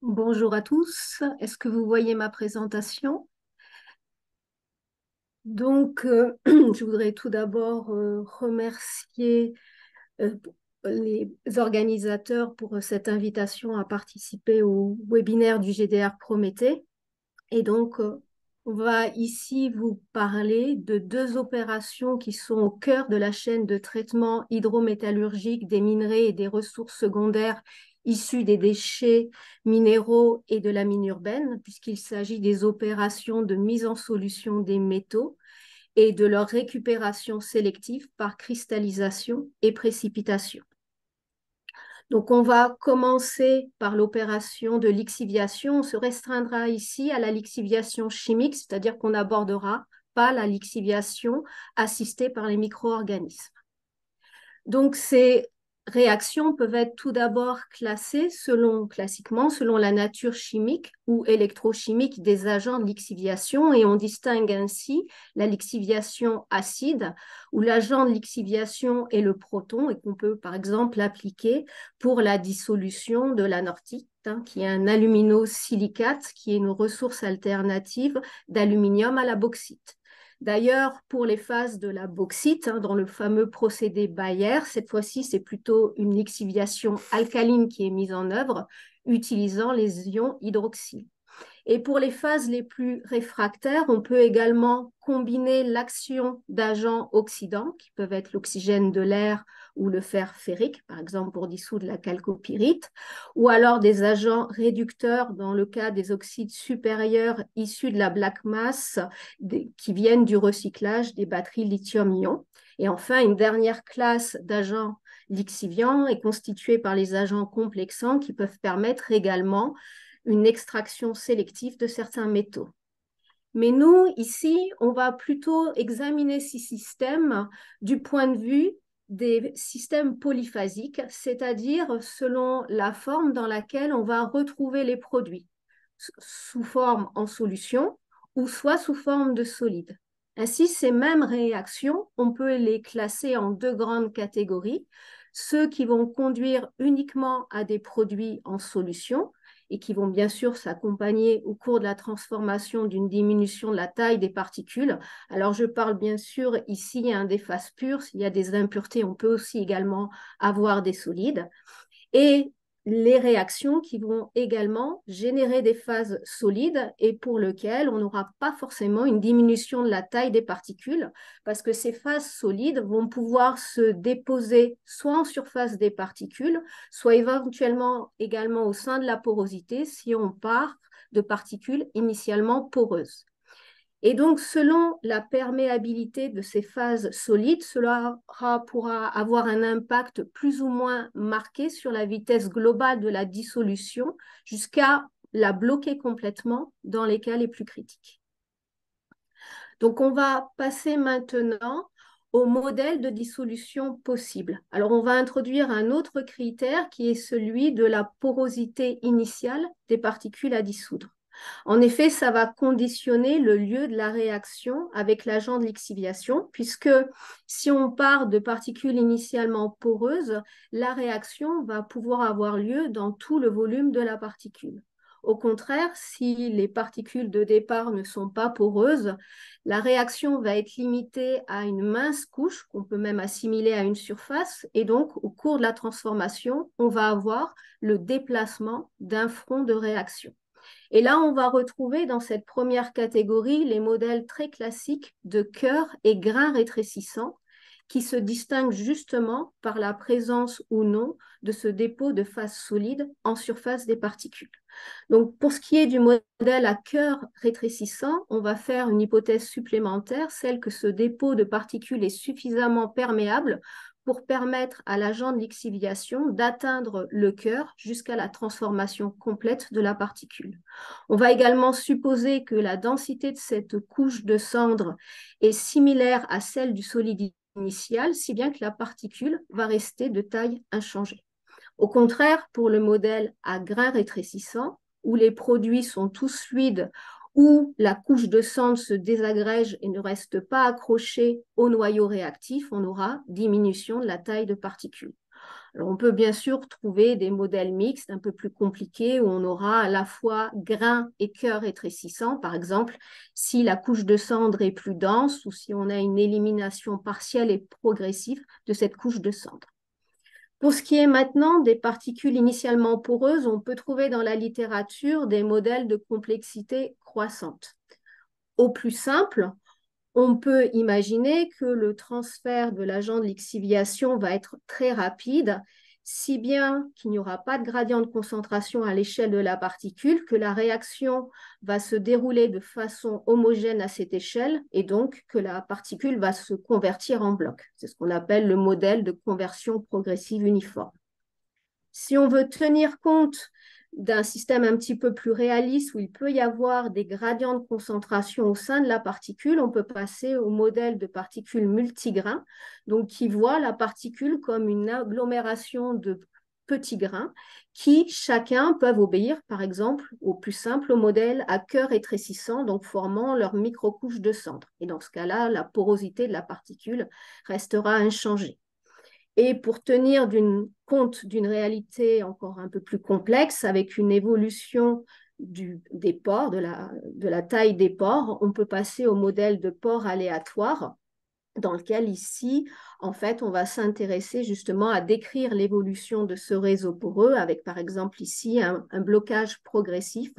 Bonjour à tous. Est-ce que vous voyez ma présentation? Je voudrais tout d'abord remercier euh, les organisateurs pour cette invitation à participer au webinaire du GDR Prométhée. On va ici vous parler de deux opérations qui sont au cœur de la chaîne de traitement hydrométallurgique des minerais et des ressources secondaires issues des déchets minéraux et de la mine urbaine, puisqu'il s'agit des opérations de mise en solution des métaux et de leur récupération sélective par cristallisation et précipitation. Donc, on va commencer par l'opération de lixiviation. On se restreindra ici à la lixiviation chimique, c'est-à-dire qu'on n'abordera pas la lixiviation assistée par les micro-organismes. Donc, ces réactions peuvent être tout d'abord classées classiquement selon la nature chimique ou électrochimique des agents de lixiviation, et on distingue ainsi la lixiviation acide, où l'agent de lixiviation est le proton et qu'on peut par exemple appliquer pour la dissolution de l'anorthite, qui est un aluminosilicate, qui est une ressource alternative d'aluminium à la bauxite. D'ailleurs, pour les phases de la bauxite, dans le fameux procédé Bayer, cette fois-ci, c'est plutôt une lixiviation alcaline qui est mise en œuvre, utilisant les ions hydroxyle. Et pour les phases les plus réfractaires, on peut également combiner l'action d'agents oxydants, qui peuvent être l'oxygène de l'air ou le fer ferrique, par exemple pour dissoudre la chalcopyrite, ou alors des agents réducteurs dans le cas des oxydes supérieurs issus de la black mass qui viennent du recyclage des batteries lithium-ion. Et enfin, une dernière classe d'agents lixiviants est constituée par les agents complexants qui peuvent permettre également une extraction sélective de certains métaux. Mais nous, ici, on va plutôt examiner ces systèmes du point de vue des systèmes polyphasiques, c'est-à-dire selon la forme dans laquelle on va retrouver les produits, sous forme en solution ou soit sous forme de solide. Ainsi, ces mêmes réactions, on peut les classer en deux grandes catégories, ceux qui vont conduire uniquement à des produits en solution et qui vont bien sûr s'accompagner au cours de la transformation d'une diminution de la taille des particules. Alors, je parle bien sûr ici des phases pures. S'il y a des impuretés, on peut aussi également avoir des solides. Et les réactions qui vont également générer des phases solides et pour lesquelles on n'aura pas forcément une diminution de la taille des particules parce que ces phases solides vont pouvoir se déposer soit en surface des particules, soit éventuellement également au sein de la porosité si on part de particules initialement poreuses. Et donc, selon la perméabilité de ces phases solides, cela pourra avoir un impact plus ou moins marqué sur la vitesse globale de la dissolution jusqu'à la bloquer complètement dans les cas les plus critiques. Donc, on va passer maintenant au modèle de dissolution possible. Alors, on va introduire un autre critère qui est celui de la porosité initiale des particules à dissoudre. En effet, ça va conditionner le lieu de la réaction avec l'agent de lixiviation, puisque si on part de particules initialement poreuses, la réaction va pouvoir avoir lieu dans tout le volume de la particule. Au contraire, si les particules de départ ne sont pas poreuses, la réaction va être limitée à une mince couche qu'on peut même assimiler à une surface, et donc au cours de la transformation, on va avoir le déplacement d'un front de réaction. Et là, on va retrouver dans cette première catégorie les modèles très classiques de cœur et grains rétrécissants qui se distinguent justement par la présence ou non de ce dépôt de phase solide en surface des particules. Donc, pour ce qui est du modèle à cœur rétrécissant, on va faire une hypothèse supplémentaire, celle que ce dépôt de particules est suffisamment perméable pour permettre à l'agent de lixiviation d'atteindre le cœur jusqu'à la transformation complète de la particule. On va également supposer que la densité de cette couche de cendre est similaire à celle du solide initial, si bien que la particule va rester de taille inchangée. Au contraire, pour le modèle à grains rétrécissants, où les produits sont tous fluides, où la couche de cendre se désagrège et ne reste pas accrochée au noyau réactif, on aura diminution de la taille de particules. Alors, on peut bien sûr trouver des modèles mixtes un peu plus compliqués où on aura à la fois grains et cœur rétrécissants. Par exemple, si la couche de cendre est plus dense ou si on a une élimination partielle et progressive de cette couche de cendre. Pour ce qui est maintenant des particules initialement poreuses, on peut trouver dans la littérature des modèles de complexité croissante. Au plus simple, on peut imaginer que le transfert de l'agent de lixiviation va être très rapide, si bien qu'il n'y aura pas de gradient de concentration à l'échelle de la particule, que la réaction va se dérouler de façon homogène à cette échelle et donc que la particule va se convertir en bloc. C'est ce qu'on appelle le modèle de conversion progressive uniforme. Si on veut tenir compte d'un système un petit peu plus réaliste où il peut y avoir des gradients de concentration au sein de la particule, on peut passer au modèle de particules multigrains, donc qui voit la particule comme une agglomération de petits grains qui chacun peuvent obéir, par exemple, au plus simple au modèle à cœur rétrécissant, donc formant leur microcouche de cendre. Et dans ce cas-là, la porosité de la particule restera inchangée. Et pour tenir compte d'une réalité encore un peu plus complexe, avec une évolution des pores, de la taille des pores, on peut passer au modèle de pores aléatoire, dans lequel ici, en fait, on va s'intéresser justement à décrire l'évolution de ce réseau poreux, avec par exemple ici un blocage progressif,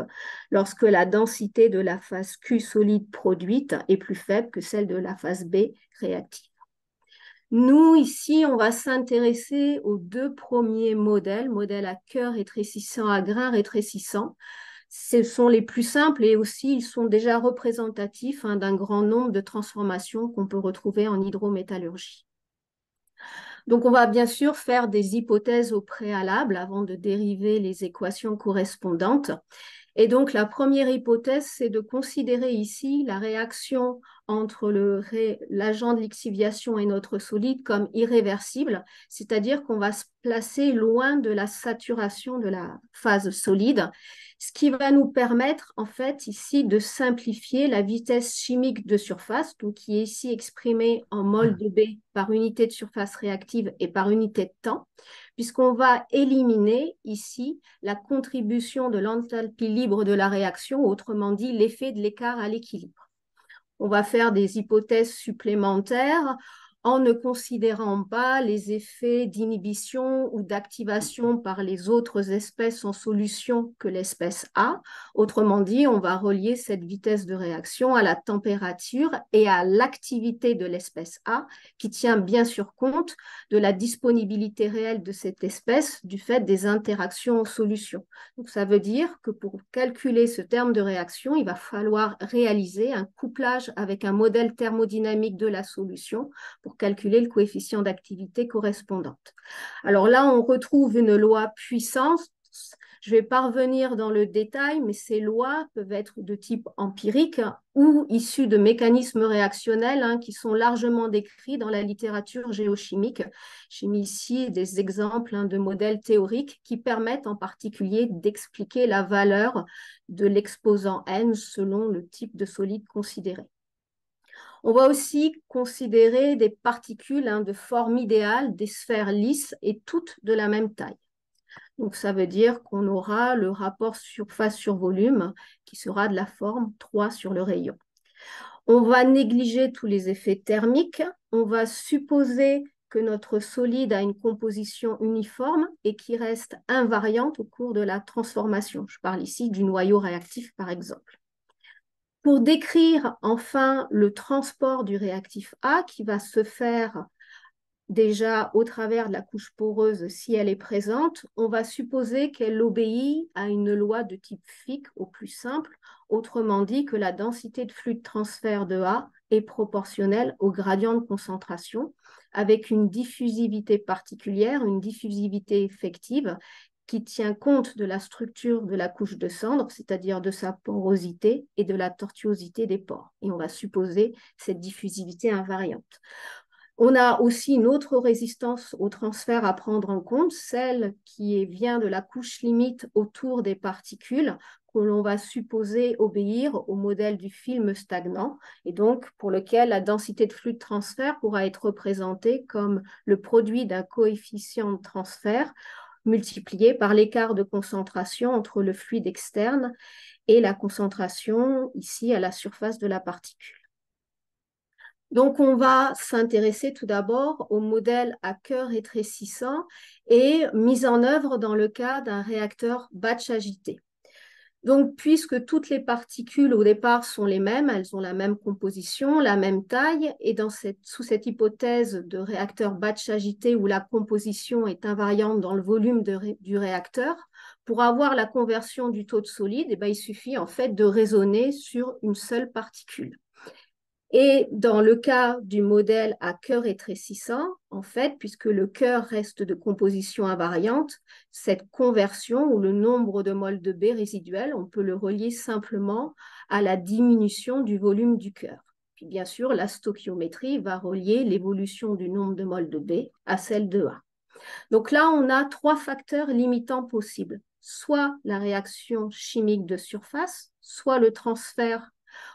lorsque la densité de la phase Q solide produite est plus faible que celle de la phase B réactive. Nous, ici, on va s'intéresser aux deux premiers modèles, modèle à cœur rétrécissant, à grain rétrécissant. Ce sont les plus simples et aussi ils sont déjà représentatifs d'un grand nombre de transformations qu'on peut retrouver en hydrométallurgie. Donc, on va bien sûr faire des hypothèses au préalable avant de dériver les équations correspondantes. Et donc, la première hypothèse, c'est de considérer ici la réaction entre l'agent de lixiviation et notre solide comme irréversible, c'est-à-dire qu'on va se placer loin de la saturation de la phase solide, ce qui va nous permettre, en fait, ici, de simplifier la vitesse chimique de surface, donc qui est ici exprimée en mol de B par unité de surface réactive et par unité de temps, puisqu'on va éliminer ici la contribution de l'enthalpie libre de la réaction, autrement dit l'effet de l'écart à l'équilibre. On va faire des hypothèses supplémentaires en ne considérant pas les effets d'inhibition ou d'activation par les autres espèces en solution que l'espèce A. Autrement dit, on va relier cette vitesse de réaction à la température et à l'activité de l'espèce A, qui tient bien sûr compte de la disponibilité réelle de cette espèce du fait des interactions en solution. Donc, ça veut dire que pour calculer ce terme de réaction, il va falloir réaliser un couplage avec un modèle thermodynamique de la solution pour calculer le coefficient d'activité correspondante. Alors là, on retrouve une loi puissance. Je vais pas revenir dans le détail, mais ces lois peuvent être de type empirique ou issues de mécanismes réactionnels qui sont largement décrits dans la littérature géochimique. J'ai mis ici des exemples de modèles théoriques qui permettent en particulier d'expliquer la valeur de l'exposant N selon le type de solide considéré. On va aussi considérer des particules de forme idéale, des sphères lisses et toutes de la même taille. Donc, ça veut dire qu'on aura le rapport surface sur volume qui sera de la forme 3 sur le rayon. On va négliger tous les effets thermiques. On va supposer que notre solide a une composition uniforme et qui reste invariante au cours de la transformation. Je parle ici du noyau réactif, par exemple. Pour décrire enfin le transport du réactif A qui va se faire déjà au travers de la couche poreuse si elle est présente, on va supposer qu'elle obéit à une loi de type Fick au plus simple, autrement dit que la densité de flux de transfert de A est proportionnelle au gradient de concentration avec une diffusivité particulière, une diffusivité effective qui tient compte de la structure de la couche de cendre, c'est-à-dire de sa porosité et de la tortuosité des pores. Et on va supposer cette diffusivité invariante. On a aussi une autre résistance au transfert à prendre en compte, celle qui vient de la couche limite autour des particules, que l'on va supposer obéir au modèle du film stagnant, et donc pour lequel la densité de flux de transfert pourra être représentée comme le produit d'un coefficient de transfert multiplié par l'écart de concentration entre le fluide externe et la concentration ici à la surface de la particule. Donc, on va s'intéresser tout d'abord au modèle à cœur rétrécissant et mis en œuvre dans le cas d'un réacteur batch agité. Donc, puisque toutes les particules au départ sont les mêmes, elles ont la même composition, la même taille, et sous cette hypothèse de réacteur batch agité où la composition est invariante dans le volume du réacteur, pour avoir la conversion du taux de solide, il suffit en fait de raisonner sur une seule particule. Et dans le cas du modèle à cœur rétrécissant, en fait, puisque le cœur reste de composition invariante, cette conversion ou le nombre de moles de B résiduel, on peut le relier simplement à la diminution du volume du cœur. Puis bien sûr, la stoichiométrie va relier l'évolution du nombre de moles de B à celle de A. Donc là, on a trois facteurs limitants possibles, soit la réaction chimique de surface, soit le transfert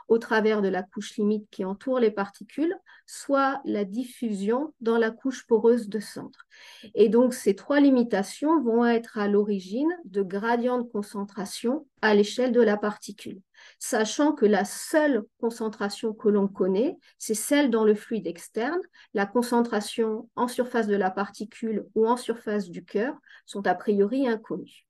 au travers de la couche limite qui entoure les particules, soit la diffusion dans la couche poreuse de centre. Et donc, ces trois limitations vont être à l'origine de gradients de concentration à l'échelle de la particule, sachant que la seule concentration que l'on connaît, c'est celle dans le fluide externe. La concentration en surface de la particule ou en surface du cœur sont a priori inconnues.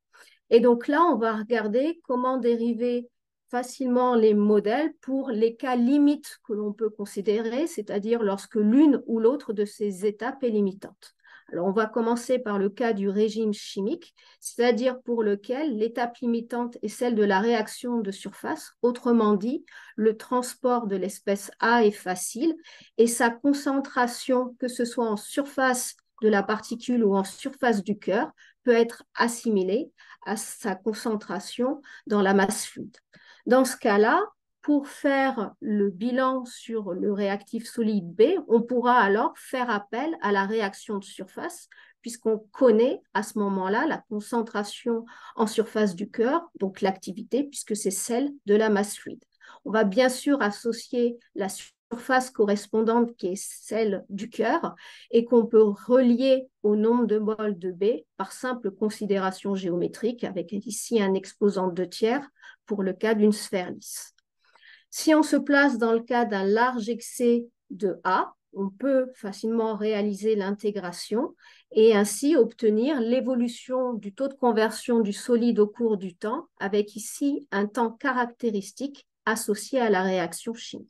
Et donc là, on va regarder comment dériver facilement les modèles pour les cas limites que l'on peut considérer, c'est-à-dire lorsque l'une ou l'autre de ces étapes est limitante. Alors, on va commencer par le cas du régime chimique, c'est-à-dire pour lequel l'étape limitante est celle de la réaction de surface. Autrement dit, le transport de l'espèce A est facile et sa concentration, que ce soit en surface de la particule ou en surface du cœur, peut être assimilée à sa concentration dans la masse fluide. Dans ce cas-là, pour faire le bilan sur le réactif solide B, on pourra alors faire appel à la réaction de surface, puisqu'on connaît à ce moment-là la concentration en surface du cœur, donc l'activité, puisque c'est celle de la masse fluide. On va bien sûr associer la surface correspondante qui est celle du cœur et qu'on peut relier au nombre de moles de B par simple considération géométrique avec ici un exposant de 2/3 pour le cas d'une sphère lisse. Si on se place dans le cas d'un large excès de A, on peut facilement réaliser l'intégration et ainsi obtenir l'évolution du taux de conversion du solide au cours du temps avec ici un temps caractéristique associé à la réaction chimique.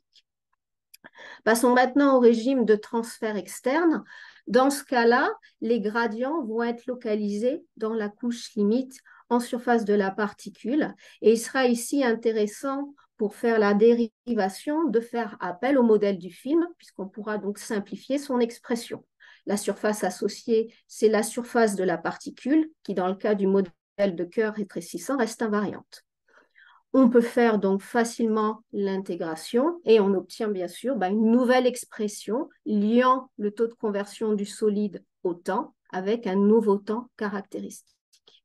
Passons maintenant au régime de transfert externe. Dans ce cas-là, les gradients vont être localisés dans la couche limite en surface de la particule et il sera ici intéressant pour faire la dérivation de faire appel au modèle du film puisqu'on pourra donc simplifier son expression. La surface associée, c'est la surface de la particule qui, dans le cas du modèle de cœur rétrécissant, reste invariante. On peut faire donc facilement l'intégration et on obtient bien sûr une nouvelle expression liant le taux de conversion du solide au temps avec un nouveau temps caractéristique.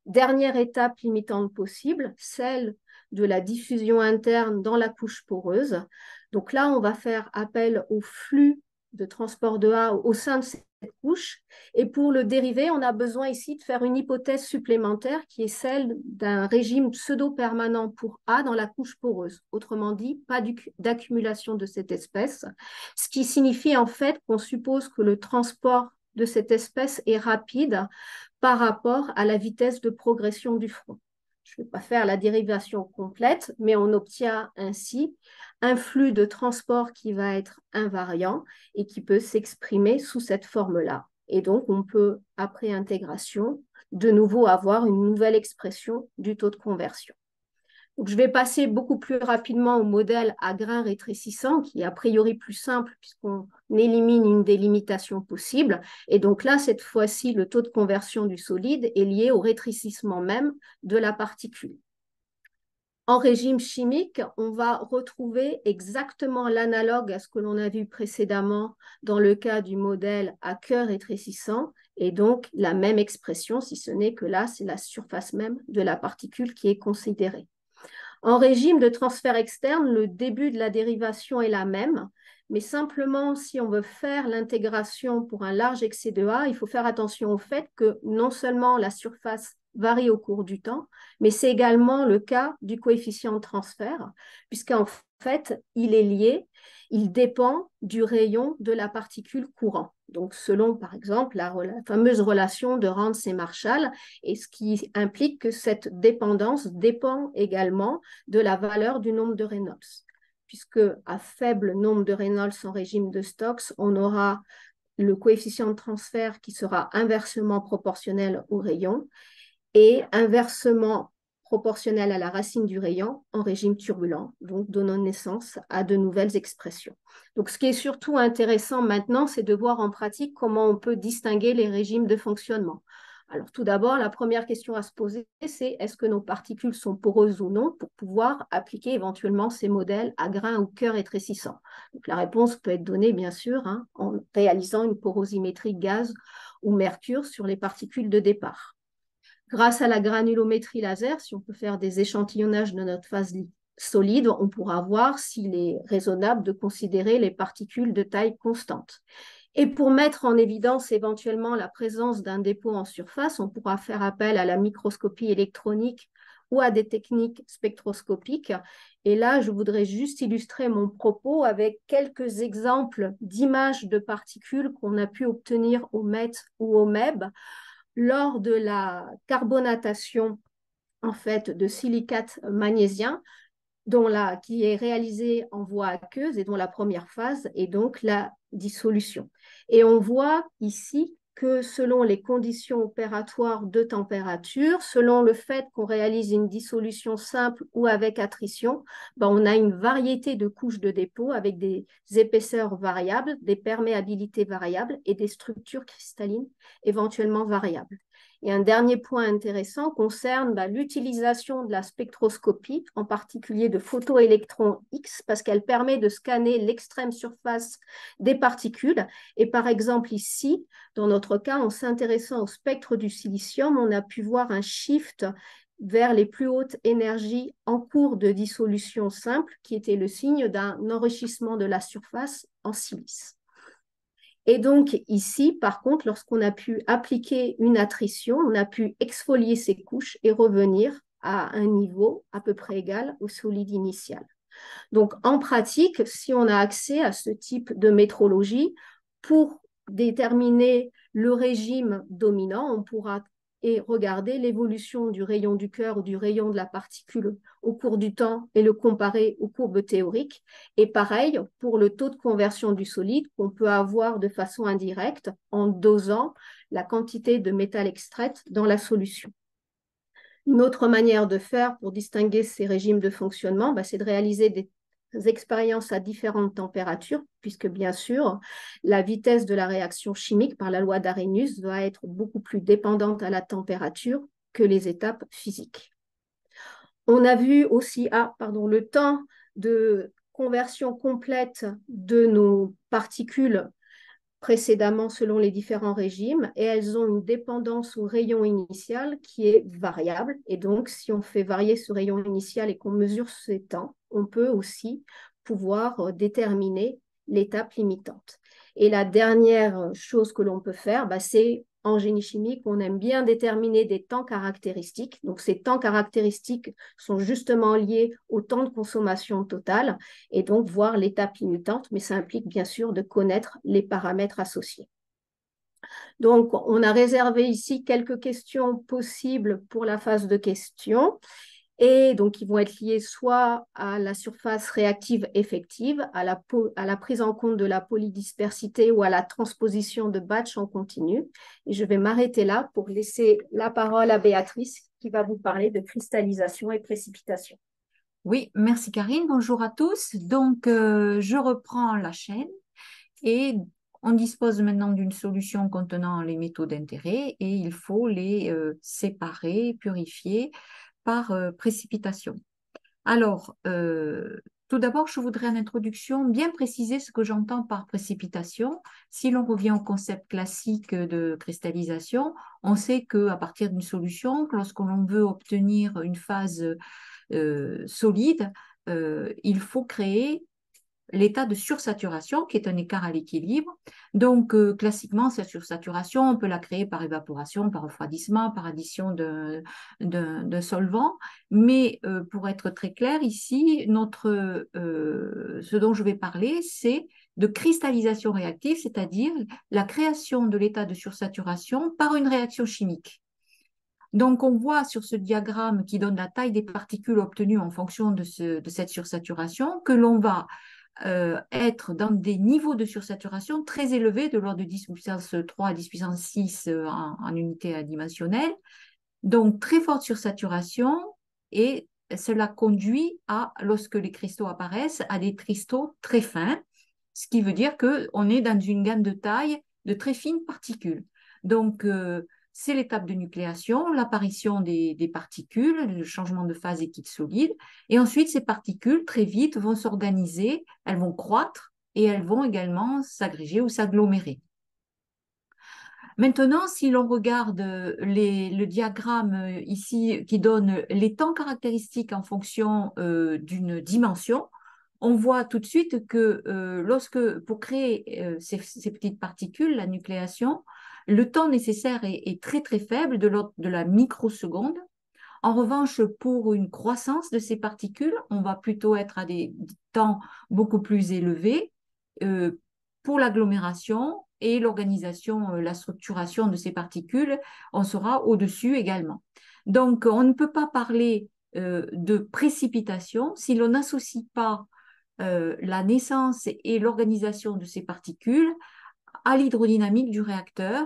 Dernière étape limitante possible, celle de la diffusion interne dans la couche poreuse. Donc là, on va faire appel au flux de transport de A au sein de cette couche. Et pour le dériver, on a besoin ici de faire une hypothèse supplémentaire qui est celle d'un régime pseudo-permanent pour A dans la couche poreuse. Autrement dit, pas d'accumulation de cette espèce, ce qui signifie en fait qu'on suppose que le transport de cette espèce est rapide par rapport à la vitesse de progression du front. Je ne vais pas faire la dérivation complète, mais on obtient ainsi un flux de transport qui va être invariant et qui peut s'exprimer sous cette forme-là. Et donc, on peut, après intégration, de nouveau avoir une nouvelle expression du taux de conversion. Donc, je vais passer beaucoup plus rapidement au modèle à grains rétrécissants, qui est a priori plus simple puisqu'on élimine une des limitations possibles. Et donc là, cette fois-ci, le taux de conversion du solide est lié au rétrécissement même de la particule. En régime chimique, on va retrouver exactement l'analogue à ce que l'on a vu précédemment dans le cas du modèle à cœur rétrécissant, et donc la même expression, si ce n'est que là, c'est la surface même de la particule qui est considérée. En régime de transfert externe, le début de la dérivation est la même, mais simplement si on veut faire l'intégration pour un large excès de A, il faut faire attention au fait que non seulement la surface varie au cours du temps, mais c'est également le cas du coefficient de transfert, puisqu'en fait, il est lié, il dépend du rayon de la particule courant. Donc, selon, par exemple, la fameuse relation de Rance et Marshall, et ce qui implique que cette dépendance dépend également de la valeur du nombre de Reynolds. Puisque à faible nombre de Reynolds en régime de Stokes, on aura le coefficient de transfert qui sera inversement proportionnel au rayon et inversement proportionnel à la racine du rayon en régime turbulent, donc donnant naissance à de nouvelles expressions. Donc ce qui est surtout intéressant maintenant, c'est de voir en pratique comment on peut distinguer les régimes de fonctionnement. Alors tout d'abord, la première question à se poser, c'est est-ce que nos particules sont poreuses ou non pour pouvoir appliquer éventuellement ces modèles à grains ou cœurs rétrécissants. Donc la réponse peut être donnée bien sûr en réalisant une porosimétrie gaz ou mercure sur les particules de départ. Grâce à la granulométrie laser, si on peut faire des échantillonnages de notre phase solide, on pourra voir s'il est raisonnable de considérer les particules de taille constante. Et pour mettre en évidence éventuellement la présence d'un dépôt en surface, on pourra faire appel à la microscopie électronique ou à des techniques spectroscopiques. Et là, je voudrais juste illustrer mon propos avec quelques exemples d'images de particules qu'on a pu obtenir au MET ou au MEB lors de la carbonatation en fait de silicate magnésien qui est réalisée en voie aqueuse et dont la première phase est donc la dissolution. Et on voit ici que selon les conditions opératoires de température, selon le fait qu'on réalise une dissolution simple ou avec attrition, on a une variété de couches de dépôt avec des épaisseurs variables, des perméabilités variables et des structures cristallines éventuellement variables. Et un dernier point intéressant concerne l'utilisation de la spectroscopie, en particulier de photoélectrons X, parce qu'elle permet de scanner l'extrême surface des particules. Et par exemple ici, dans notre cas, en s'intéressant au spectre du silicium, on a pu voir un shift vers les plus hautes énergies en cours de dissolution simple, qui était le signe d'un enrichissement de la surface en silice. Et donc ici, par contre, lorsqu'on a pu appliquer une attrition, on a pu exfolier ces couches et revenir à un niveau à peu près égal au solide initial. Donc en pratique, si on a accès à ce type de métrologie, pour déterminer le régime dominant, on pourra regarder l'évolution du rayon du cœur ou du rayon de la particule au cours du temps et le comparer aux courbes théoriques. Et pareil pour le taux de conversion du solide qu'on peut avoir de façon indirecte en dosant la quantité de métal extraite dans la solution. Une autre manière de faire pour distinguer ces régimes de fonctionnement, c'est de réaliser des expériences à différentes températures, puisque bien sûr, la vitesse de la réaction chimique par la loi d'Arrhenius va être beaucoup plus dépendante à la température que les étapes physiques. On a vu aussi le temps de conversion complète de nos particules précédemment selon les différents régimes et elles ont une dépendance au rayon initial qui est variable. Et donc, si on fait varier ce rayon initial et qu'on mesure ces temps, on peut aussi pouvoir déterminer l'étape limitante. Et la dernière chose que l'on peut faire, c'est en génie chimique, on aime bien déterminer des temps caractéristiques. Donc, ces temps caractéristiques sont justement liés au temps de consommation totale et donc voir l'étape limitante, mais ça implique bien sûr de connaître les paramètres associés. Donc, on a réservé ici quelques questions possibles pour la phase de questions. Et donc, ils vont être liés soit à la surface réactive effective, à la prise en compte de la polydispersité ou à la transposition de batch en continu. Et je vais m'arrêter là pour laisser la parole à Béatrice qui va vous parler de cristallisation et précipitation. Oui, merci Karine. Bonjour à tous. Donc, je reprends la chaîne et on dispose maintenant d'une solution contenant les métaux d'intérêt et il faut les séparer, purifier par précipitation. Alors, tout d'abord, je voudrais en introduction bien préciser ce que j'entends par précipitation. Si l'on revient au concept classique de cristallisation, on sait qu'à partir d'une solution, lorsque l'on veut obtenir une phase solide, il faut créer l'état de sursaturation, qui est un écart à l'équilibre. Donc, classiquement, cette sursaturation, on peut la créer par évaporation, par refroidissement, par addition d'un solvant. Mais pour être très clair, ici, ce dont je vais parler, c'est de cristallisation réactive, c'est-à-dire la création de l'état de sursaturation par une réaction chimique. Donc, on voit sur ce diagramme qui donne la taille des particules obtenues en fonction de cette sursaturation que l'on va être dans des niveaux de sursaturation très élevés, de l'ordre de 10 puissance 3 à 10 puissance 6 en unité adimensionnelle. Donc, très forte sursaturation et cela conduit à, lorsque les cristaux apparaissent, à des cristaux très fins, ce qui veut dire qu'on est dans une gamme de taille de très fines particules. Donc, c'est l'étape de nucléation, l'apparition des particules, le changement de phase liquide-solide. Et ensuite, ces particules, très vite, vont s'organiser, elles vont croître et elles vont également s'agréger ou s'agglomérer. Maintenant, si l'on regarde le diagramme ici qui donne les temps caractéristiques en fonction d'une dimension, on voit tout de suite que pour créer ces petites particules, la nucléation, le temps nécessaire est très très faible, de l'ordre de la microseconde. En revanche, pour une croissance de ces particules, on va plutôt être à des temps beaucoup plus élevés. Euh, pour l'agglomération et l'organisation, la structuration de ces particules, on sera au-dessus également. Donc, on ne peut pas parler de précipitation si l'on n'associe pas la naissance et l'organisation de ces particules à l'hydrodynamique du réacteur,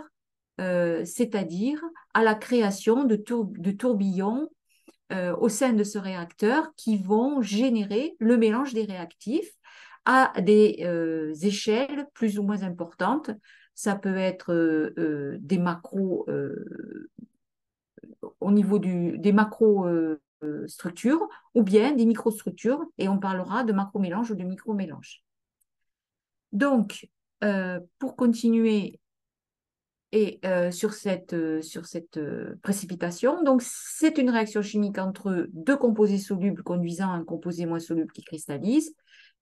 c'est-à-dire à la création de tourbillons au sein de ce réacteur qui vont générer le mélange des réactifs à des échelles plus ou moins importantes. Ça peut être des macros au niveau des macro structures ou bien des microstructures et on parlera de macro-mélange ou de micro-mélange. Donc, pour continuer et sur cette précipitation. Donc, c'est une réaction chimique entre deux composés solubles conduisant à un composé moins soluble qui cristallise.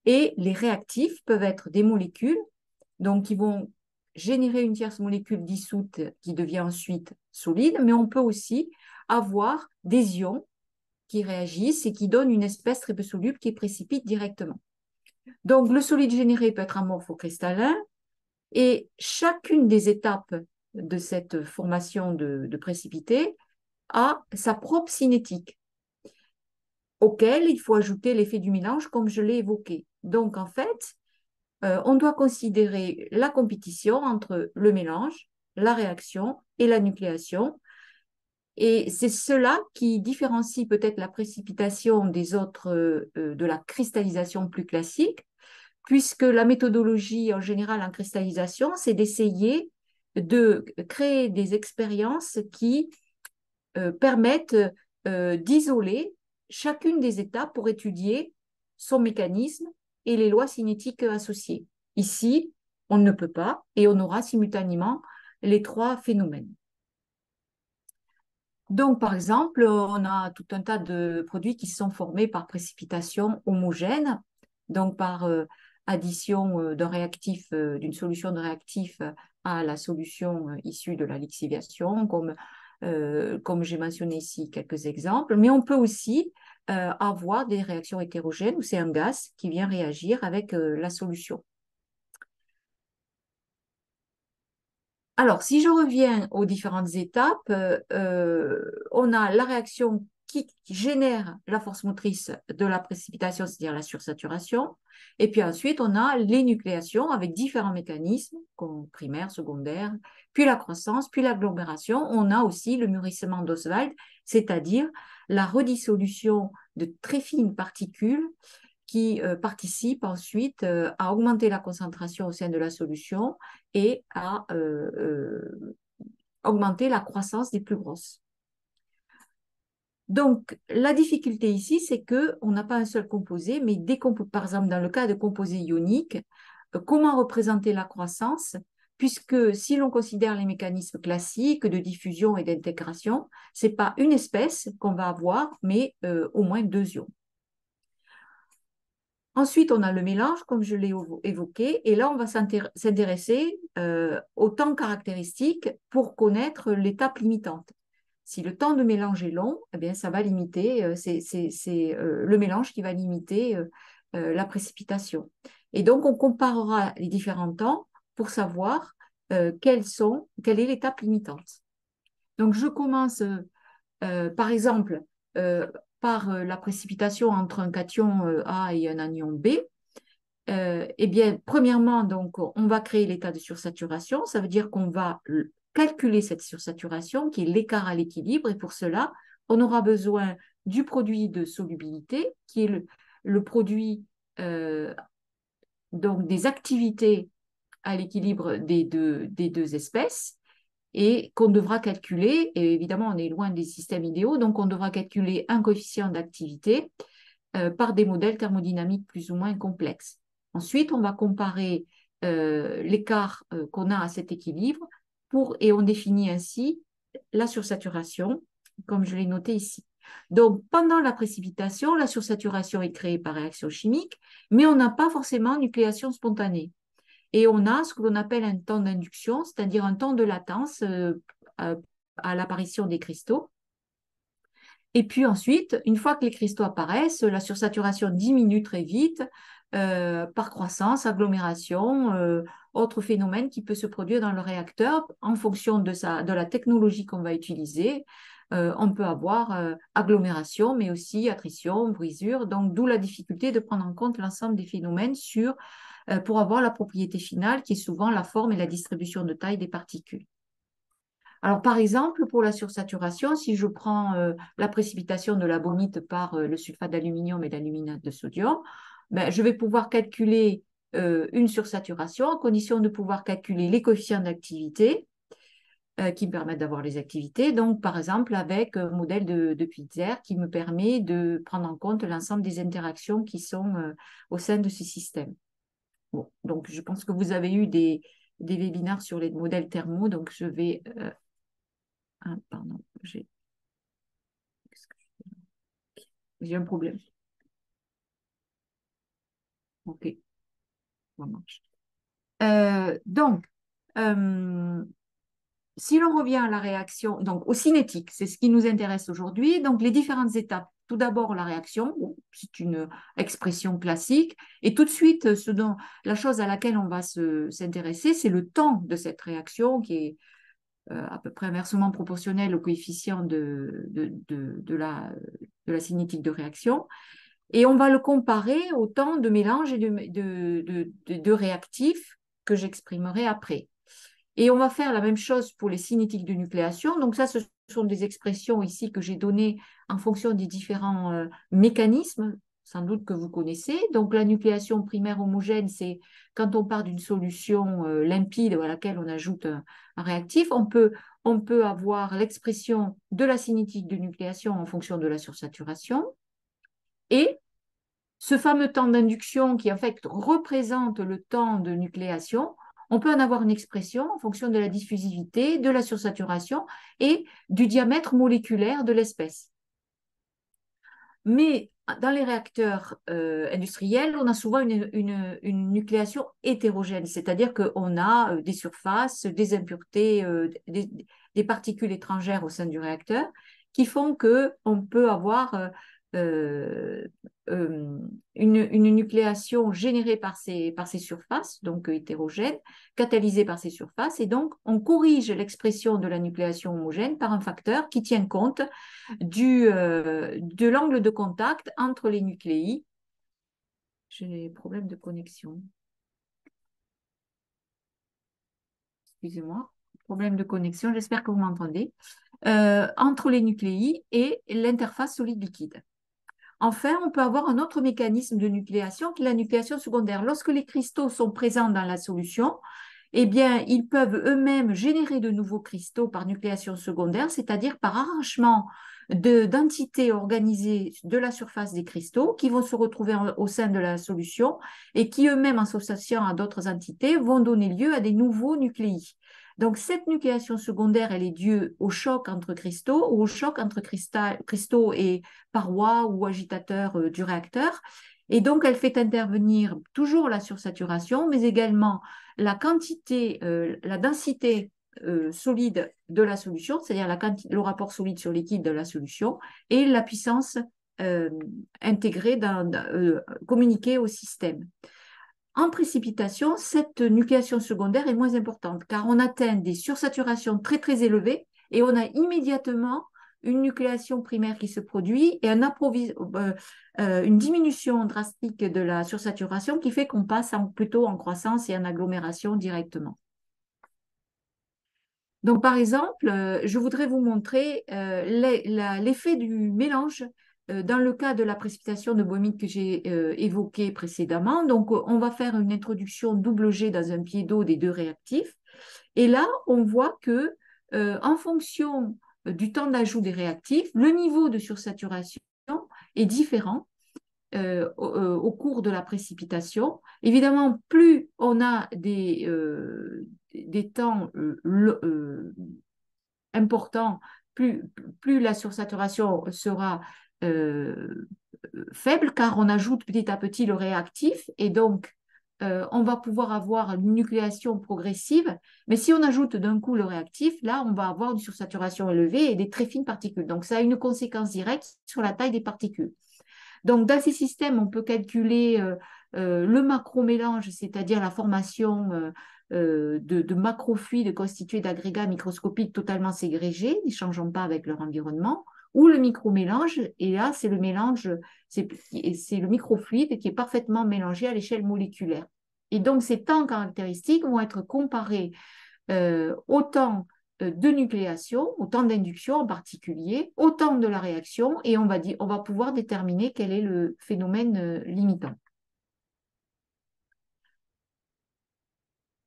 Et les réactifs peuvent être des molécules, donc qui vont générer une tierce molécule dissoute qui devient ensuite solide, mais on peut aussi avoir des ions qui réagissent et qui donnent une espèce très peu soluble qui précipite directement. Donc, le solide généré peut être amorphe ou cristallin, et chacune des étapes de cette formation de précipité a sa propre cinétique, auquel il faut ajouter l'effet du mélange, comme je l'ai évoqué. Donc, en fait, on doit considérer la compétition entre le mélange, la réaction et la nucléation. Et c'est cela qui différencie peut-être la précipitation des autres, de la cristallisation plus classique, puisque la méthodologie en général en cristallisation, c'est d'essayer de créer des expériences qui permettent d'isoler chacune des étapes pour étudier son mécanisme et les lois cinétiques associées. Ici, on ne peut pas et on aura simultanément les trois phénomènes. Donc, par exemple, on a tout un tas de produits qui sont formés par précipitation homogène, donc par addition d'un réactif, d'une solution de réactif à la solution issue de la lixiviation, comme j'ai mentionné ici quelques exemples. Mais on peut aussi avoir des réactions hétérogènes où c'est un gaz qui vient réagir avec la solution. Alors, si je reviens aux différentes étapes, on a la réaction qui génère la force motrice de la précipitation, c'est-à-dire la sursaturation. Et puis ensuite, on a l'énucléation avec différents mécanismes, comme primaire, secondaire, puis la croissance, puis l'agglomération. On a aussi le mûrissement d'Oswald, c'est-à-dire la redissolution de très fines particules qui participent ensuite à augmenter la concentration au sein de la solution et à augmenter la croissance des plus grosses. Donc, la difficulté ici, c'est qu'on n'a pas un seul composé, mais par exemple, dans le cas de composés ioniques, comment représenter la croissance? Puisque si l'on considère les mécanismes classiques de diffusion et d'intégration, ce n'est pas une espèce qu'on va avoir, mais au moins deux ions. Ensuite, on a le mélange, comme je l'ai évoqué, et là, on va s'intéresser au temps caractéristique pour connaître l'étape limitante. Si le temps de mélange est long, eh bien, ça va limiter, c'est le mélange qui va limiter la précipitation. Et donc, on comparera les différents temps pour savoir quelle est l'étape limitante. Donc, je commence, par exemple, par la précipitation entre un cation A et un anion B. Eh bien, premièrement, donc, on va créer l'état de sursaturation. Ça veut dire qu'on va calculer cette sursaturation, qui est l'écart à l'équilibre. Et pour cela, on aura besoin du produit de solubilité, qui est le produit donc des activités à l'équilibre des deux espèces et qu'on devra calculer. Et évidemment, on est loin des systèmes idéaux, donc on devra calculer un coefficient d'activité par des modèles thermodynamiques plus ou moins complexes. Ensuite, on va comparer l'écart qu'on a à cet équilibre et on définit ainsi la sursaturation, comme je l'ai noté ici. Donc, pendant la précipitation, la sursaturation est créée par réaction chimique, mais on n'a pas forcément nucléation spontanée. Et on a ce que l'on appelle un temps d'induction, c'est-à-dire un temps de latence à l'apparition des cristaux. Et puis ensuite, une fois que les cristaux apparaissent, la sursaturation diminue très vite par croissance, agglomération, autre phénomène qui peut se produire dans le réacteur en fonction de la technologie qu'on va utiliser. On peut avoir agglomération, mais aussi attrition, brisure. Donc, d'où la difficulté de prendre en compte l'ensemble des phénomènes pour avoir la propriété finale, qui est souvent la forme et la distribution de taille des particules. Alors, par exemple, pour la sursaturation, si je prends la précipitation de la bomite par le sulfate d'aluminium et l'aluminate de sodium, ben, je vais pouvoir calculer une sursaturation à condition de pouvoir calculer les coefficients d'activité qui me permettent d'avoir les activités. Donc, par exemple, avec un modèle de Pitzer qui me permet de prendre en compte l'ensemble des interactions qui sont au sein de ces systèmes. Bon, donc, je pense que vous avez eu des webinaires sur les modèles thermaux, donc je vais... pardon, j'ai un problème. Ok, ça marche. Donc, si l'on revient à la réaction, donc au cinétique, c'est ce qui nous intéresse aujourd'hui. Donc, les différentes étapes. Tout d'abord, la réaction, c'est une expression classique. Et tout de suite, la chose à laquelle on va s'intéresser, c'est le temps de cette réaction qui est à peu près inversement proportionnel au coefficient de la cinétique de réaction. Et on va le comparer au temps de mélange et de réactifs que j'exprimerai après. Et on va faire la même chose pour les cinétiques de nucléation. Donc ça, ce sont des expressions ici que j'ai données en fonction des différents mécanismes, sans doute que vous connaissez. Donc la nucléation primaire homogène, c'est quand on part d'une solution limpide à laquelle on ajoute un réactif. On peut avoir l'expression de la cinétique de nucléation en fonction de la sursaturation. Et ce fameux temps d'induction qui en fait représente le temps de nucléation, on peut en avoir une expression en fonction de la diffusivité, de la sursaturation et du diamètre moléculaire de l'espèce. Mais dans les réacteurs industriels, on a souvent une nucléation hétérogène, c'est-à-dire qu'on a des surfaces, des impuretés, des particules étrangères au sein du réacteur qui font qu'on peut avoir une nucléation générée par ces surfaces, donc hétérogènes, catalysée par ces surfaces, et donc on corrige l'expression de la nucléation homogène par un facteur qui tient compte de l'angle de contact entre les nucléi. J'ai des problèmes de connexion. Excusez-moi, problème de connexion, j'espère que vous m'entendez. Entre les nucléi et l'interface solide-liquide. Enfin, on peut avoir un autre mécanisme de nucléation qui est la nucléation secondaire. Lorsque les cristaux sont présents dans la solution, eh bien, ils peuvent eux-mêmes générer de nouveaux cristaux par nucléation secondaire, c'est-à-dire par arrachement d'entités organisées de la surface des cristaux qui vont se retrouver au sein de la solution et qui eux-mêmes, en s'associant à d'autres entités, vont donner lieu à des nouveaux nucléi. Donc, cette nucléation secondaire, elle est due au choc entre cristaux ou au choc entre cristaux et parois ou agitateurs du réacteur. Et donc, elle fait intervenir toujours la sursaturation, mais également la quantité, la densité solide de la solution, c'est-à-dire le rapport solide sur liquide de la solution, et la puissance intégrée, communiquée au système. En précipitation, cette nucléation secondaire est moins importante car on atteint des sursaturations très très élevées et on a immédiatement une nucléation primaire qui se produit et une diminution drastique de la sursaturation qui fait qu'on passe plutôt en croissance et en agglomération directement. Donc, par exemple, je voudrais vous montrer l'effet du mélange dans le cas de la précipitation de bohémite que j'ai évoquée précédemment. Donc, on va faire une introduction double G dans un pied d'eau des deux réactifs. Et là, on voit que en fonction du temps d'ajout des réactifs, le niveau de sursaturation est différent au cours de la précipitation. Évidemment, plus on a des temps importants, plus la sursaturation sera faible, car on ajoute petit à petit le réactif, et donc on va pouvoir avoir une nucléation progressive, mais si on ajoute d'un coup le réactif, là, on va avoir une sursaturation élevée et des très fines particules. Donc, ça a une conséquence directe sur la taille des particules. Donc, dans ces systèmes, on peut calculer le macromélange, c'est-à-dire la formation de macrofluides constitués d'agrégats microscopiques totalement ségrégés, n'échangeant pas avec leur environnement, ou le micromélange, et là, c'est le mélange, c'est le microfluide qui est parfaitement mélangé à l'échelle moléculaire. Et donc, ces temps caractéristiques vont être comparés au temps de nucléation, au temps d'induction en particulier, au temps de la réaction, et on va pouvoir déterminer quel est le phénomène limitant.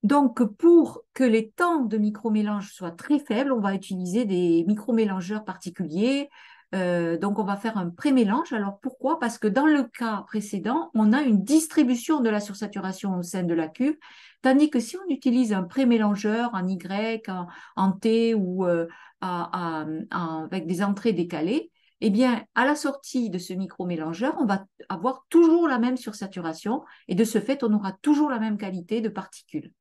Donc, pour que les temps de micromélange soient très faibles, on va utiliser des micromélangeurs particuliers. Donc, on va faire un pré-mélange. Alors, pourquoi? Parce que dans le cas précédent, on a une distribution de la sursaturation au sein de la cuve, tandis que si on utilise un pré-mélangeur en Y, en T ou avec des entrées décalées, eh bien, à la sortie de ce micromélangeur, on va avoir toujours la même sursaturation et de ce fait, on aura toujours la même qualité de particules.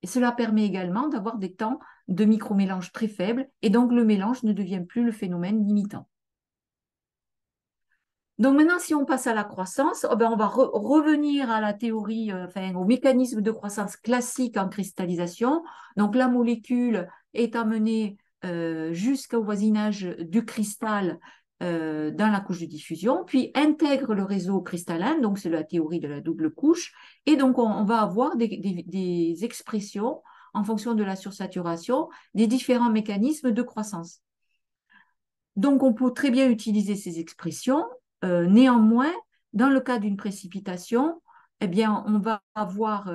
Et cela permet également d'avoir des temps de micromélange très faibles et donc le mélange ne devient plus le phénomène limitant. Donc maintenant, si on passe à la croissance, on va revenir à la théorie, au mécanisme de croissance classique en cristallisation. Donc la molécule est amenée jusqu'au voisinage du cristal dans la couche de diffusion, puis intègre le réseau cristallin, donc c'est la théorie de la double couche, et donc on va avoir des expressions en fonction de la sursaturation des différents mécanismes de croissance. Donc on peut très bien utiliser ces expressions. Néanmoins, dans le cas d'une précipitation, eh bien, on va avoir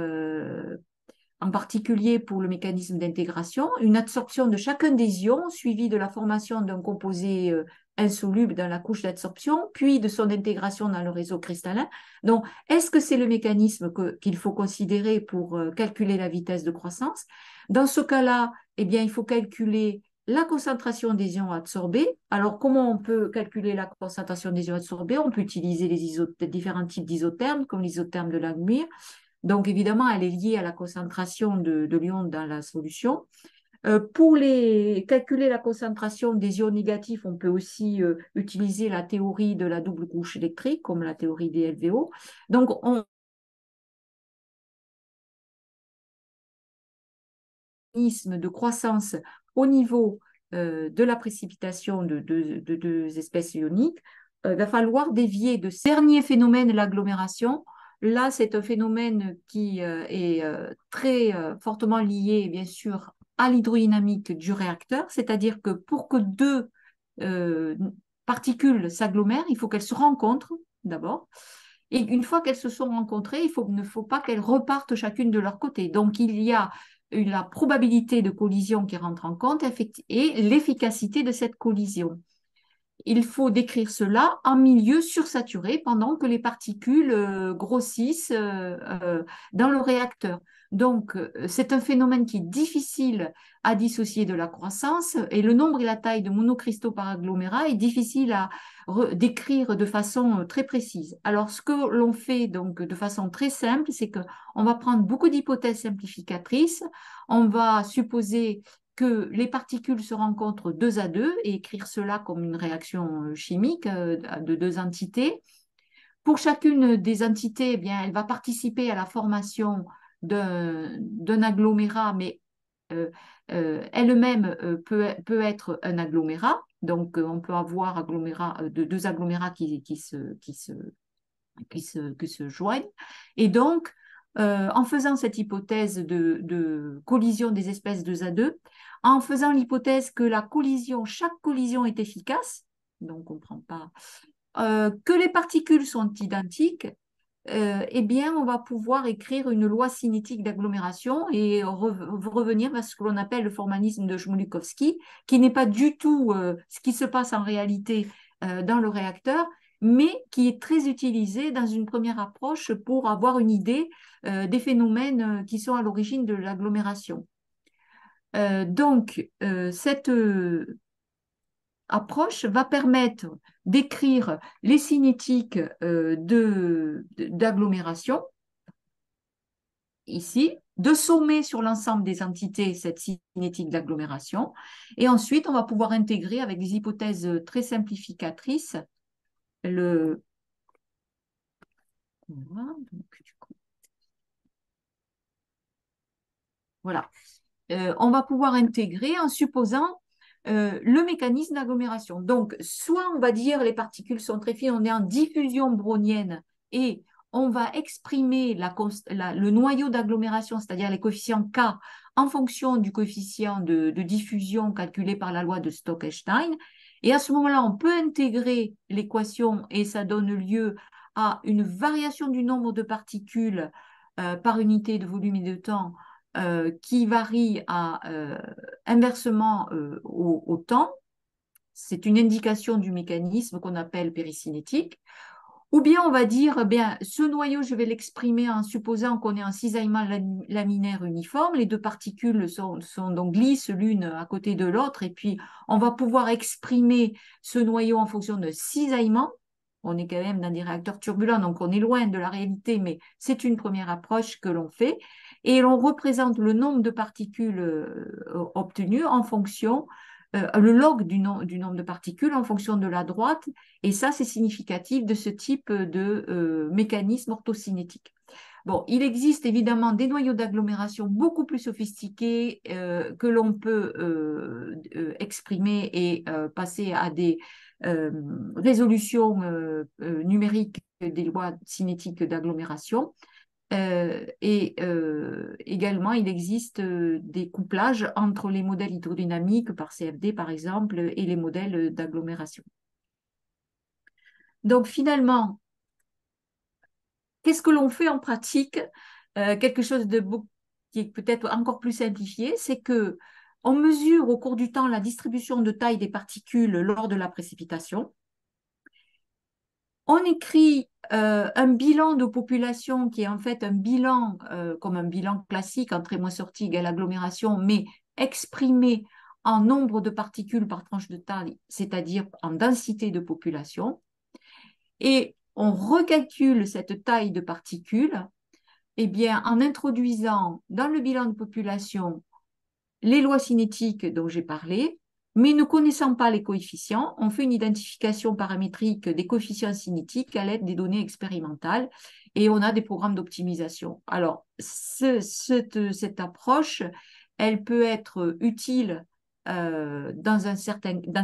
en particulier pour le mécanisme d'intégration, une absorption de chacun des ions suivie de la formation d'un composé insoluble dans la couche d'absorption, puis de son intégration dans le réseau cristallin. Donc, est-ce que c'est le mécanisme qu'il faut considérer pour calculer la vitesse de croissance? Dans ce cas-là, eh bien, il faut calculer la concentration des ions absorbés. Alors, comment on peut calculer la concentration des ions absorbés? On peut utiliser différents types d'isothermes, comme l'isotherme de Langmuir. Donc, évidemment, elle est liée à la concentration de l'ion dans la solution. Pour calculer la concentration des ions négatifs, on peut aussi utiliser la théorie de la double couche électrique, comme la théorie des LVO. Donc, de croissance au niveau de la précipitation de deux espèces ioniques, il va falloir dévier de ce dernier phénomène, l'agglomération. Là, c'est un phénomène qui est très fortement lié, bien sûr, à l'hydrodynamique du réacteur, c'est-à-dire que pour que deux particules s'agglomèrent, il faut qu'elles se rencontrent d'abord. Et une fois qu'elles se sont rencontrées, il ne faut pas qu'elles repartent chacune de leur côté. Donc, il y a la probabilité de collision qui rentre en compte et l'efficacité de cette collision. Il faut décrire cela en milieu sursaturé pendant que les particules grossissent dans le réacteur. Donc, c'est un phénomène qui est difficile à dissocier de la croissance et le nombre et la taille de monocristaux par agglomérat est difficile à décrire de façon très précise. Alors, ce que l'on fait donc de façon très simple, c'est qu'on va prendre beaucoup d'hypothèses simplificatrices, on va supposer que les particules se rencontrent deux à deux et écrire cela comme une réaction chimique de deux entités. Pour chacune des entités, eh bien, elle va participer à la formation d'un agglomérat, mais elle-même peut être un agglomérat. Donc, on peut avoir deux agglomérats qui se joignent. Et donc, en faisant cette hypothèse de collision des espèces 2 à 2, en faisant l'hypothèse que chaque collision est efficace, donc on ne prend pas, que les particules sont identiques, eh bien, on va pouvoir écrire une loi cinétique d'agglomération et revenir à ce que l'on appelle le formalisme de Chmielewski, qui n'est pas du tout ce qui se passe en réalité dans le réacteur, mais qui est très utilisé dans une première approche pour avoir une idée des phénomènes qui sont à l'origine de l'agglomération. Donc, cette approche va permettre d'écrire les cinétiques d'agglomération, ici, de sommer sur l'ensemble des entités cette cinétique d'agglomération, et ensuite on va pouvoir intégrer avec des hypothèses très simplificatrices le... Voilà. On va pouvoir intégrer en supposant le mécanisme d'agglomération. Donc, soit on va dire les particules sont très fines, on est en diffusion brownienne et on va exprimer le noyau d'agglomération, c'est-à-dire les coefficients K, en fonction du coefficient de diffusion calculé par la loi de Stokes-Einstein. Et à ce moment-là, on peut intégrer l'équation et ça donne lieu à une variation du nombre de particules par unité de volume et de temps qui varie inversement au temps. C'est une indication du mécanisme qu'on appelle péricinétique. Ou bien on va dire, eh bien, ce noyau, je vais l'exprimer en supposant qu'on est en cisaillement laminaire uniforme. Les deux particules donc glissent l'une à côté de l'autre. Et puis, on va pouvoir exprimer ce noyau en fonction de cisaillement. On est quand même dans des réacteurs turbulents, donc on est loin de la réalité, mais c'est une première approche que l'on fait. Et l'on représente le nombre de particules obtenues en fonction, le log du nombre de particules en fonction de la droite. Et ça, c'est significatif de ce type de mécanisme orthocinétique. Bon, il existe évidemment des noyaux d'agglomération beaucoup plus sophistiqués que l'on peut exprimer et passer à des résolutions numériques des lois cinétiques d'agglomération. Également, il existe des couplages entre les modèles hydrodynamiques par CFD, par exemple, et les modèles d'agglomération. Donc, finalement, qu'est-ce que l'on fait en pratique? Quelque chose qui est peut-être encore plus simplifié, c'est que on mesure au cours du temps la distribution de taille des particules lors de la précipitation. On écrit un bilan de population qui est en fait un bilan, comme un bilan classique, entrée moins sortie égale agglomération, mais exprimé en nombre de particules par tranche de taille, c'est-à-dire en densité de population. Et on recalcule cette taille de particules eh bien, en introduisant dans le bilan de population les lois cinétiques dont j'ai parlé, mais ne connaissant pas les coefficients, on fait une identification paramétrique des coefficients cinétiques à l'aide des données expérimentales et on a des programmes d'optimisation. Alors, cette approche, elle peut être utile dans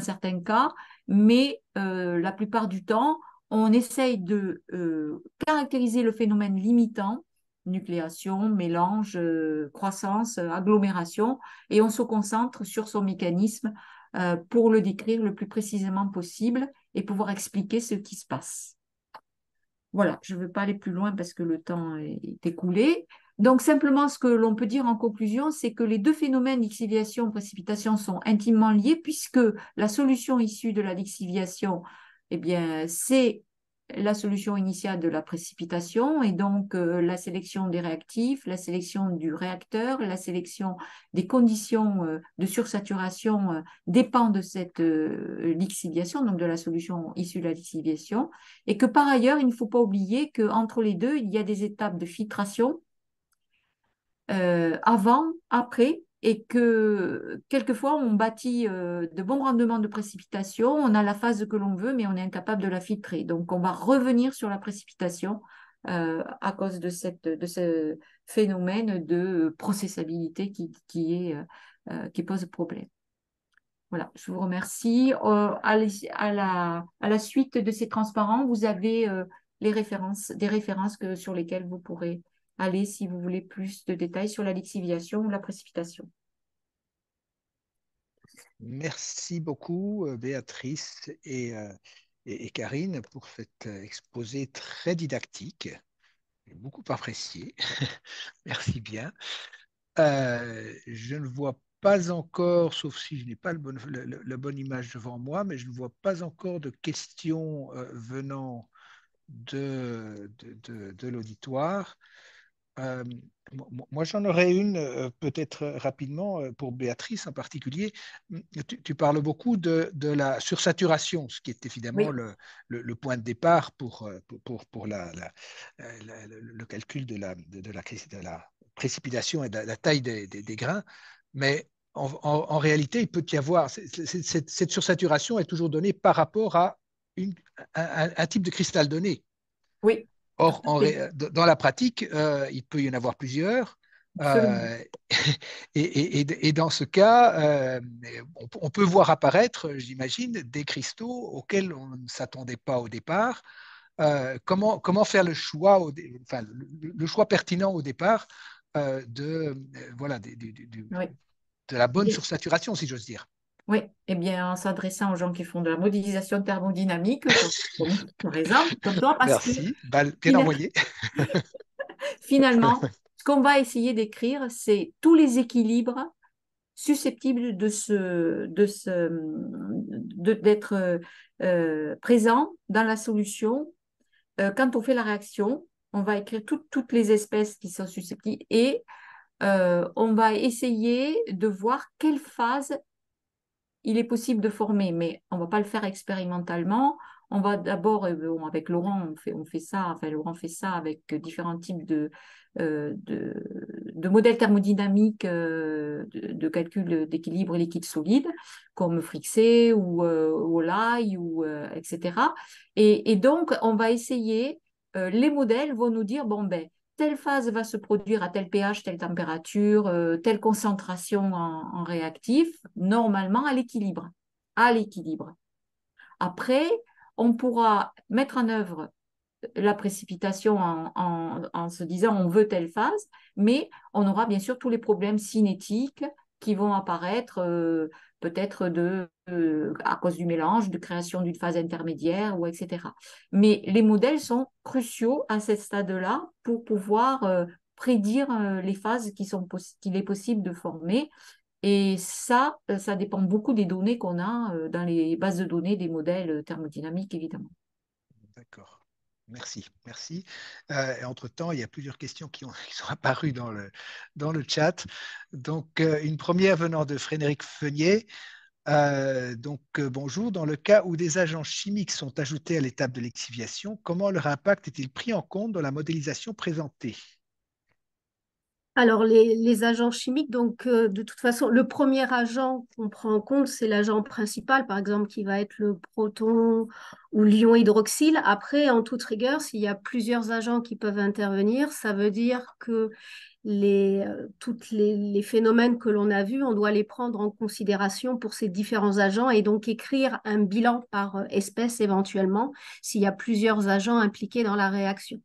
certains cas, mais la plupart du temps, on essaye de caractériser le phénomène limitant, nucléation, mélange, croissance, agglomération, et on se concentre sur son mécanisme pour le décrire le plus précisément possible et pouvoir expliquer ce qui se passe. Voilà, je ne veux pas aller plus loin parce que le temps est écoulé. Donc, simplement, ce que l'on peut dire en conclusion, c'est que les deux phénomènes, lixiviation, précipitation, sont intimement liés puisque la solution issue de la lixiviation, eh bien, c'est la solution initiale de la précipitation et donc la sélection des réactifs, la sélection du réacteur, la sélection des conditions de sursaturation dépend de cette lixiviation, donc de la solution issue de la lixiviation, et que par ailleurs, il ne faut pas oublier qu'entre les deux, il y a des étapes de filtration avant, après, et que quelquefois on bâtit de bons rendements de précipitation, on a la phase que l'on veut, mais on est incapable de la filtrer. Donc on va revenir sur la précipitation à cause de ce phénomène de processabilité qui pose problème. Voilà, je vous remercie. À la suite de ces transparents, vous avez des références sur lesquelles vous pourrez aller si vous voulez plus de détails sur la lixiviation ou la précipitation. Merci beaucoup, Béatrice et Karine, pour cet exposé très didactique. J'ai beaucoup apprécié. Merci bien. Je ne vois pas encore, sauf si je n'ai pas la bonne image devant moi, mais je ne vois pas encore de questions venant de l'auditoire. Euh, Moi, j'en aurais une, peut-être rapidement, pour Béatrice en particulier. Tu parles beaucoup de la sursaturation, ce qui est évidemment Oui, le point de départ pour le calcul de la précipitation et de la taille des grains. Mais en réalité, il peut y avoir, cette sursaturation est toujours donnée par rapport à un type de cristal donné. oui, tout Or, à fait, dans la pratique, il peut y en avoir plusieurs. absolument. Euh, et dans ce cas, on peut voir apparaître, j'imagine, des cristaux auxquels on ne s'attendait pas au départ. Comment faire le choix, enfin, le choix pertinent au départ voilà, Oui. de la bonne sursaturation, si j'ose dire. Oui, eh bien, en s'adressant aux gens qui font de la modélisation thermodynamique, par exemple, comme toi, parce que Merci, balle bien fina- envoyé. finalement, ce qu'on va essayer d'écrire, c'est tous les équilibres susceptibles d'être présents dans la solution. Quand on fait la réaction, on va écrire toutes les espèces qui sont susceptibles et on va essayer de voir quelle phase il est possible de former, mais on ne va pas le faire expérimentalement. On va d'abord, bon, avec Laurent, on fait ça, enfin Laurent fait ça avec différents types euh, de, de modèles thermodynamiques de calcul d'équilibre liquide-solide, comme Frixé ou Olai, etc. Et donc, on va essayer, les modèles vont nous dire, bon, ben, telle phase va se produire à tel pH, telle température, telle concentration en réactif, normalement à l'équilibre. À l'équilibre. Après, on pourra mettre en œuvre la précipitation en se disant on veut telle phase, mais on aura bien sûr tous les problèmes cinétiques qui vont apparaître peut-être à cause du mélange, de création d'une phase intermédiaire, ou etc. Mais les modèles sont cruciaux à ce stade-là pour pouvoir prédire les phases qu'il est possible de former. Et ça dépend beaucoup des données qu'on a dans les bases de données des modèles thermodynamiques, évidemment. D'accord. Merci, merci. Et entre-temps, il y a plusieurs questions qui sont apparues dans le chat. Donc, une première venant de Frédéric Feunier. Bonjour. Dans le cas où des agents chimiques sont ajoutés à l'étape de l'exciviation, comment leur impact est-il pris en compte dans la modélisation présentée? Alors, les agents chimiques, donc de toute façon, le premier agent qu'on prend en compte, c'est l'agent principal, par exemple, qui va être le proton ou l'ion hydroxyle. Après, en toute rigueur, s'il y a plusieurs agents qui peuvent intervenir, ça veut dire que tous les phénomènes que l'on a vus, on doit les prendre en considération pour ces différents agents et donc écrire un bilan par espèce éventuellement s'il y a plusieurs agents impliqués dans la réaction.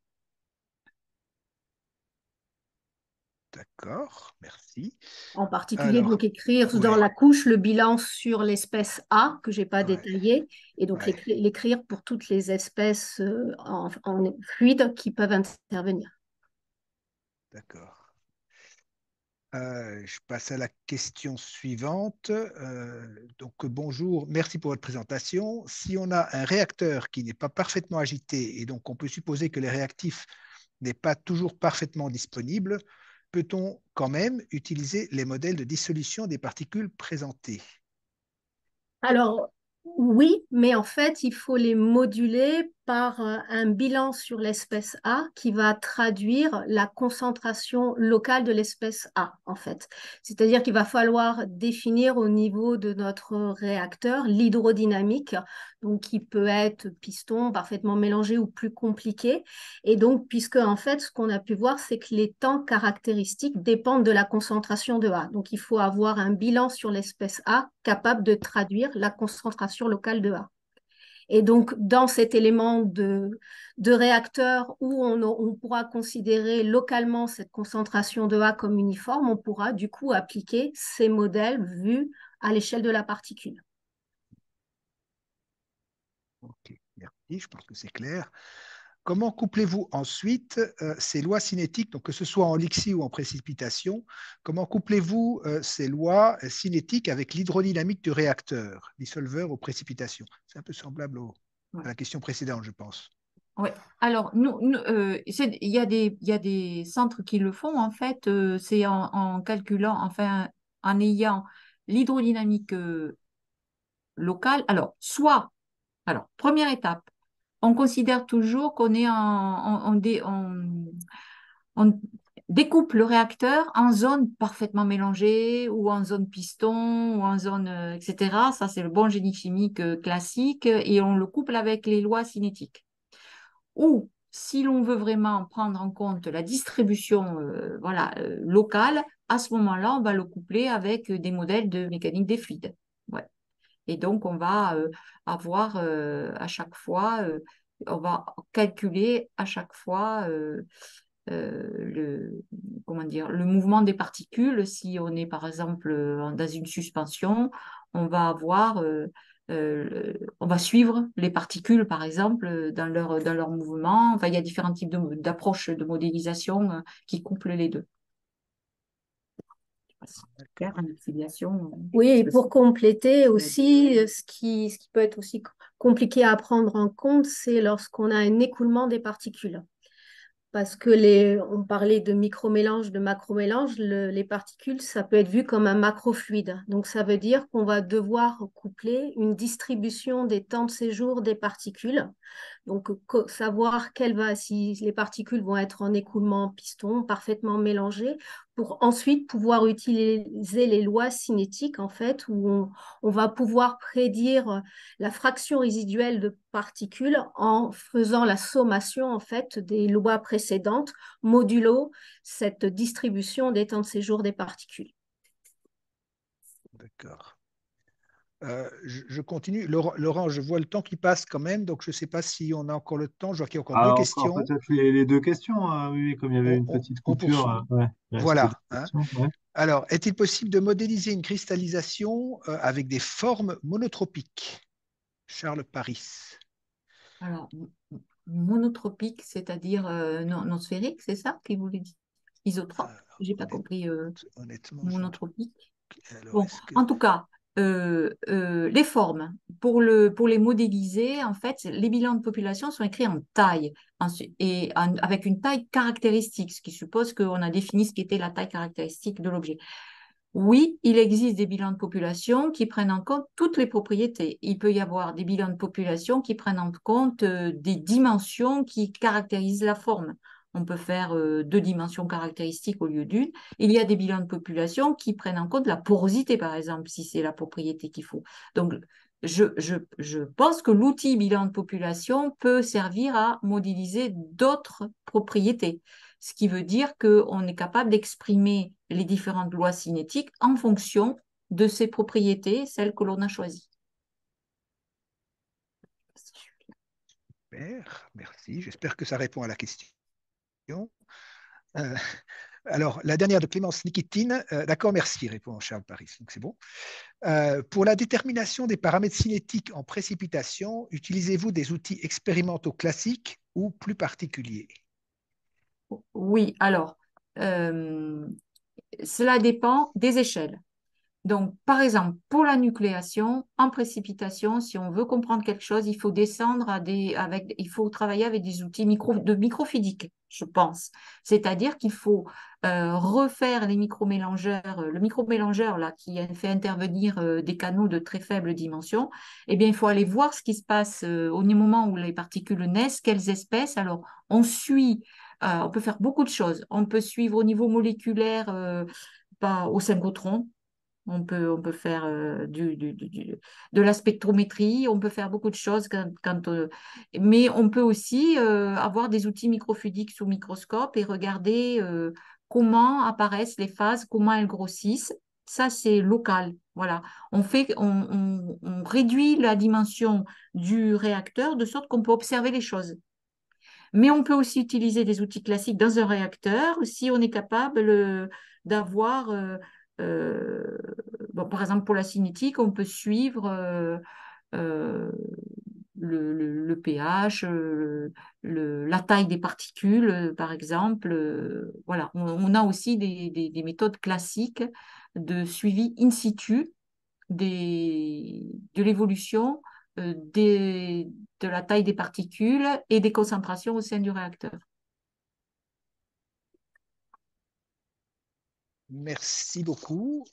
D'accord, merci. En particulier, donc Alors, écrire dans ouais, la couche le bilan sur l'espèce A, que je n'ai pas ouais, détaillé, et donc ouais, l'écrire pour toutes les espèces en fluide qui peuvent intervenir. d'accord. Je passe à la question suivante. Donc, bonjour, merci pour votre présentation. Si on a un réacteur qui n'est pas parfaitement agité et donc on peut supposer que les réactifs n'est pas toujours parfaitement disponible, peut-on quand même utiliser les modèles de dissolution des particules présentés? Alors, oui, mais en fait, il faut les moduler par un bilan sur l'espèce A qui va traduire la concentration locale de l'espèce A, en fait. C'est-à-dire qu'il va falloir définir au niveau de notre réacteur l'hydrodynamique, donc qui peut être piston, parfaitement mélangé ou plus compliqué. Et donc, puisque en fait, ce qu'on a pu voir, c'est que les temps caractéristiques dépendent de la concentration de A. Donc, il faut avoir un bilan sur l'espèce A capable de traduire la concentration locale de A. Et donc, dans cet élément de réacteur où on pourra considérer localement cette concentration de A comme uniforme, on pourra du coup appliquer ces modèles vus à l'échelle de la particule. Ok, merci, je pense que c'est clair. Comment couplez-vous ensuite ces lois cinétiques, donc que ce soit en lixie ou en précipitation, comment couplez-vous ces lois cinétiques avec l'hydrodynamique du réacteur, dissolveur ou précipitation? C'est un peu semblable à la question précédente, je pense. Oui, alors il y a des centres qui le font en fait, c'est en calculant, enfin en ayant l'hydrodynamique locale. Alors, première étape, on considère toujours qu'on est on découpe le réacteur en zone parfaitement mélangée ou en zone piston ou en zone, etc. Ça, c'est le bon génie chimique classique et on le couple avec les lois cinétiques. Ou si l'on veut vraiment prendre en compte la distribution locale, à ce moment-là, on va le coupler avec des modèles de mécanique des fluides. Ouais. Et donc, on va avoir à chaque fois, on va calculer à chaque fois comment dire, le mouvement des particules. Si on est, par exemple, dans une suspension, on va avoir, on va suivre les particules, par exemple, dans leur mouvement. Enfin, il y a différents types d'approches de modélisation qui couplent les deux. Oui, et pour compléter aussi, ce qui peut être aussi compliqué à prendre en compte, c'est lorsqu'on a un écoulement des particules. Parce que on parlait de micromélange, de macromélange, les particules, ça peut être vu comme un macrofluide. Donc, ça veut dire qu'on va devoir coupler une distribution des temps de séjour des particules. Donc, savoir si les particules vont être en écoulement piston, parfaitement mélangées, pour ensuite pouvoir utiliser les lois cinétiques, en fait, où on va pouvoir prédire la fraction résiduelle de particules en faisant la sommation, en fait, des lois précédentes, modulo cette distribution des temps de séjour des particules. D'accord. Je continue. Laurent, je vois le temps qui passe quand même, donc je ne sais pas si on a encore le temps. Je vois qu'il y a encore deux Ah, encore questions. peut-être les deux questions. Oui, comme il y avait une petite On coupure, poursuit. ouais, il restait deux Voilà. Hein. questions. Ouais. Alors, est-il possible de modéliser une cristallisation avec des formes monotropiques? Charles Paris. Alors, monotropique, c'est-à-dire non sphérique, c'est ça qu'il voulait dire? Isotrope, j'ai pas compris Honnêtement, monotropique. alors, Bon, en tout cas, les formes, pour les modéliser, en fait, les bilans de population sont écrits en taille avec une taille caractéristique, ce qui suppose qu'on a défini ce qu'était la taille caractéristique de l'objet. Oui, il existe des bilans de population qui prennent en compte toutes les propriétés. Il peut y avoir des bilans de population qui prennent en compte des dimensions qui caractérisent la forme. On peut faire deux dimensions caractéristiques au lieu d'une. Il y a des bilans de population qui prennent en compte la porosité, par exemple, si c'est la propriété qu'il faut. Donc, je pense que l'outil bilan de population peut servir à modéliser d'autres propriétés, ce qui veut dire qu'on est capable d'exprimer les différentes lois cinétiques en fonction de ces propriétés, celles que l'on a choisies. Super, merci. J'espère que ça répond à la question. Euh, alors, la dernière de Clémence Nikitine. D'accord, merci, répond Charles Paris. Donc, c'est bon. Pour la détermination des paramètres cinétiques en précipitation, utilisez-vous des outils expérimentaux classiques ou plus particuliers? Oui, alors, euh, cela dépend des échelles. Donc, par exemple, pour la nucléation, en précipitation, si on veut comprendre quelque chose, il faut descendre il faut travailler avec des outils de microfluidique, je pense. C'est-à-dire qu'il faut refaire les micromélangeurs, le micromélangeur là qui fait intervenir des canaux de très faible dimension. Eh bien, il faut aller voir ce qui se passe au moment où les particules naissent, quelles espèces. Alors, on peut faire beaucoup de choses. On peut suivre au niveau moléculaire, au synchrotron. On peut faire de la spectrométrie, on peut faire beaucoup de choses mais on peut aussi avoir des outils microfluidiques sous microscope et regarder comment apparaissent les phases, comment elles grossissent. Ça, c'est local. Voilà. On réduit la dimension du réacteur de sorte qu'on peut observer les choses. Mais on peut aussi utiliser des outils classiques dans un réacteur si on est capable d'avoir, euh, bon, par exemple pour la cinétique, on peut suivre euh, le pH, la taille des particules, par exemple. Voilà, on a aussi des méthodes classiques de suivi in situ de l'évolution de la taille des particules et des concentrations au sein du réacteur. Merci beaucoup.